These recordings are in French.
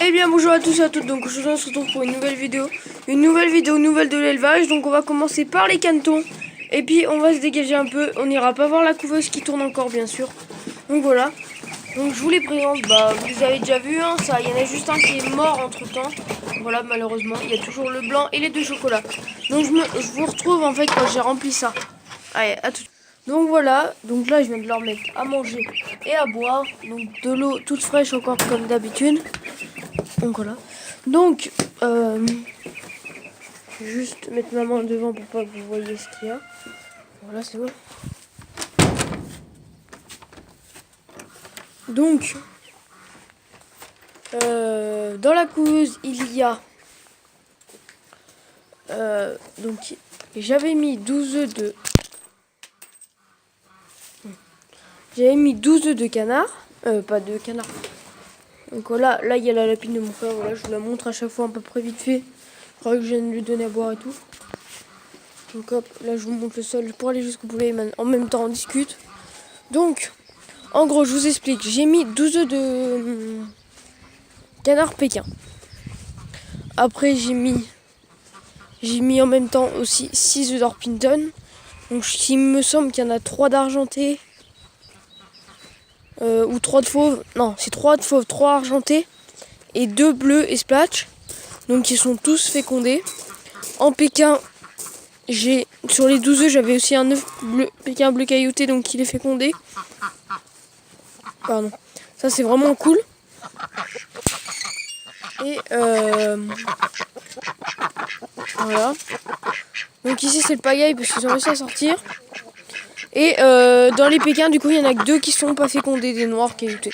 Eh bien bonjour à tous et à toutes, donc aujourd'hui on se retrouve pour une nouvelle vidéo nouvelle de l'élevage. Donc on va commencer par les canetons et puis on va se dégager un peu, on ira pas voir la couveuse qui tourne encore bien sûr. Donc voilà, donc je vous les présente, vous avez déjà vu ça, il y en a juste un qui est mort entre temps. Voilà, malheureusement, il y a toujours le blanc et les deux chocolats. Donc je vous retrouve en fait quand j'ai rempli ça. Allez, à tout. Donc voilà, donc là je viens de leur mettre à manger et à boire, donc de l'eau toute fraîche encore comme d'habitude. Donc voilà. Donc juste mettre ma main devant pour pas que vous voyez ce qu'il y a. Voilà, c'est bon. Donc dans la couveuse il y a donc j'avais mis 12 œufs de canard, pas de canard. Donc voilà, là il y a la lapine de mon frère, voilà, je vous la montre à chaque fois à peu près vite fait. Je crois que je viens de lui donner à boire et tout. Donc hop, là je vous montre le sol pour aller jusqu'au poulet, en même temps on discute. Donc, en gros je vous explique, j'ai mis 12 œufs de canard pékin. Après j'ai mis en même temps aussi 6 œufs d'Orpington. Donc il me semble qu'il y en a 3 d'argenté. Ou 3 de fauve, non c'est 3 de fauve, 3 argentés et 2 bleus et splatch, donc ils sont tous fécondés. En pékin, sur les 12 œufs j'avais aussi un œuf bleu, pékin bleu caillouté, donc il est fécondé. Pardon, ça c'est vraiment cool. Et voilà, donc ici c'est le pagaille parce qu'ils ont réussi à sortir. Et dans les pékins, du coup, il y en a que 2 qui sont pas fécondés, des noirs cailloutés.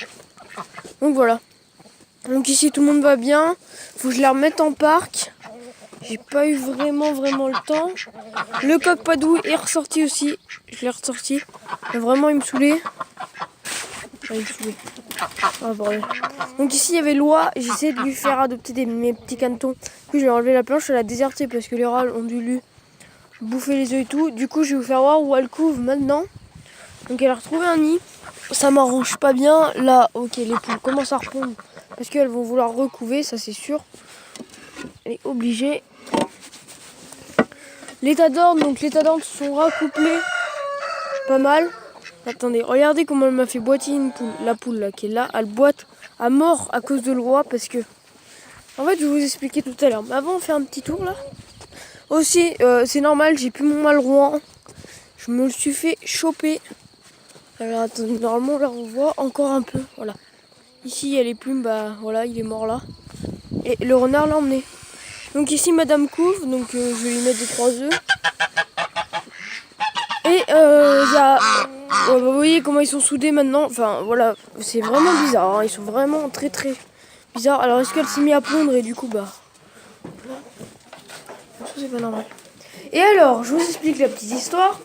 Donc voilà. Donc ici, tout le monde va bien. Faut que je les remette en parc. J'ai pas eu vraiment le temps. Le coq padou est ressorti aussi. Je l'ai ressorti. Vraiment, il me saoulait. Ah, il me saoulait. Ah, bordel. Donc ici, il y avait Loi. J'essaie de lui faire adopter mes petits canetons. Puis je vais enlever la planche, je l'ai désertée parce que les râles ont dû lui bouffer les œufs et tout. Du coup, je vais vous faire voir où elle couve maintenant. Donc elle a retrouvé un nid. Ça m'arrange pas bien. Là, ok, les poules commencent à répondre parce qu'elles vont vouloir recouver, ça c'est sûr. Elle est obligée. L'état d'ordre, donc l'état d'ordre sont racouplés. Pas mal. Attendez, regardez comment elle m'a fait boiter une poule. La poule là qui est là, elle boite à mort à cause de Loi parce que. En fait, je vais vous expliquer tout à l'heure. Mais avant, on fait un petit tour là. Aussi, c'est normal, j'ai plus mon mal Rouen. Je me le suis fait choper. Alors attendez, normalement là on voit encore un peu. Voilà. Ici il y a les plumes, voilà, il est mort là. Et le renard l'a emmené. Donc ici Madame couve, donc je vais lui mettre des 3 œufs. Et il y a. Vous voyez comment ils sont soudés maintenant. Enfin voilà, c'est vraiment bizarre. Hein. Ils sont vraiment très bizarres. Alors est-ce qu'elle s'est mise à pondre et du coup voilà. C'est pas normal. Et alors, je vous explique la petite histoire.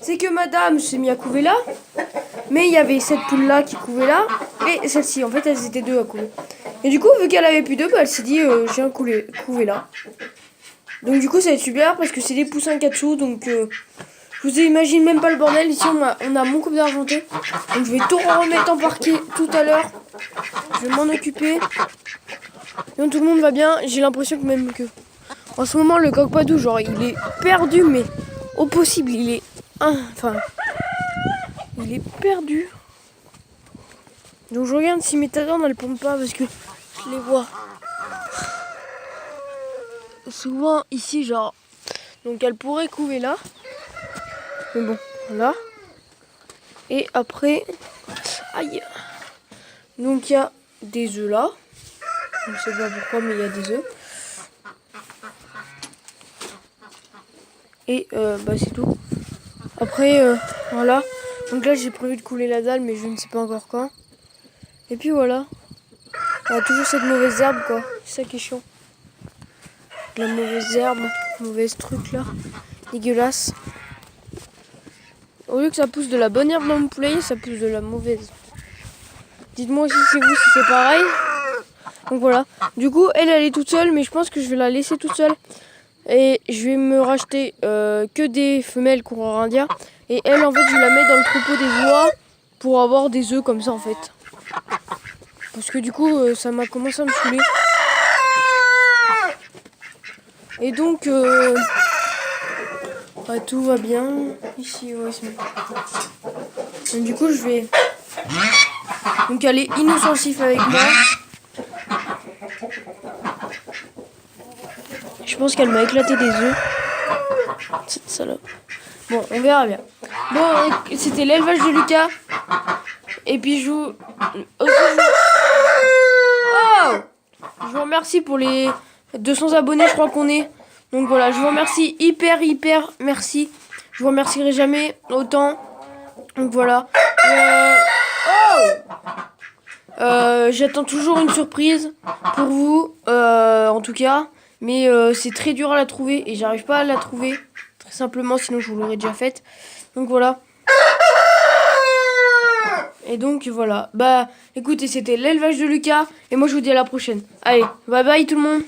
C'est que madame s'est mise à couver là. Mais il y avait cette poule là qui couvait là. Et celle-ci, en fait, elles étaient 2 à couver. Et du coup, vu qu'elle avait plus d'œufs, elle s'est dit, j'ai un couvé là. Donc du coup, ça va être super parce que c'est des poussins katsu. Donc je vous imagine même pas le bordel. Ici, on a mon coupe d'argenté. Donc je vais tout remettre en parquet tout à l'heure. Je vais m'en occuper. Donc tout le monde va bien. J'ai l'impression que même que... En ce moment, le coq padou, genre, il est perdu, mais au possible, il est perdu. Donc je regarde si mes tadornes elles pompent pas parce que je les vois souvent ici, genre. Donc elle pourrait couver là. Mais bon, voilà. Et après, aïe. Donc il y a des œufs là. Je ne sais pas pourquoi, mais il y a des œufs. Et c'est tout. Après, voilà. Donc là, j'ai prévu de couler la dalle, mais je ne sais pas encore quand. Et puis voilà. On a toujours cette mauvaise herbe, quoi. C'est ça qui est chiant. La mauvaise herbe, mauvaise truc là. Dégueulasse. Au lieu que ça pousse de la bonne herbe dans mon poulailler, ça pousse de la mauvaise. Dites-moi aussi chez vous si c'est pareil. Donc voilà. Du coup, elle est toute seule, mais je pense que je vais la laisser toute seule. Et je vais me racheter que des femelles Courarindia. Et elle, en fait, je la mets dans le troupeau des oies pour avoir des œufs comme ça, en fait. parce que du coup, ça m'a commencé à me saouler. Et donc, bah, tout va bien. Ici, ouais, c'est bon. Et du coup, je vais donc aller inoffensif avec moi. Je pense qu'elle m'a éclaté des œufs. Cette salope. Bon, on verra bien. Bon, c'était l'élevage de Lucas. Et puis je vous... Oh, je vous remercie pour les 200 abonnés, je crois qu'on est. Donc voilà, je vous remercie hyper merci. Je vous remercierai jamais autant. Donc voilà. J'attends toujours une surprise pour vous, en tout cas. Mais c'est très dur à la trouver et j'arrive pas à la trouver. Très simplement, sinon je vous l'aurais déjà faite. Donc voilà. Et donc voilà. Bah écoutez, c'était l'élevage de Lucas. Et moi je vous dis à la prochaine. Allez, bye bye tout le monde.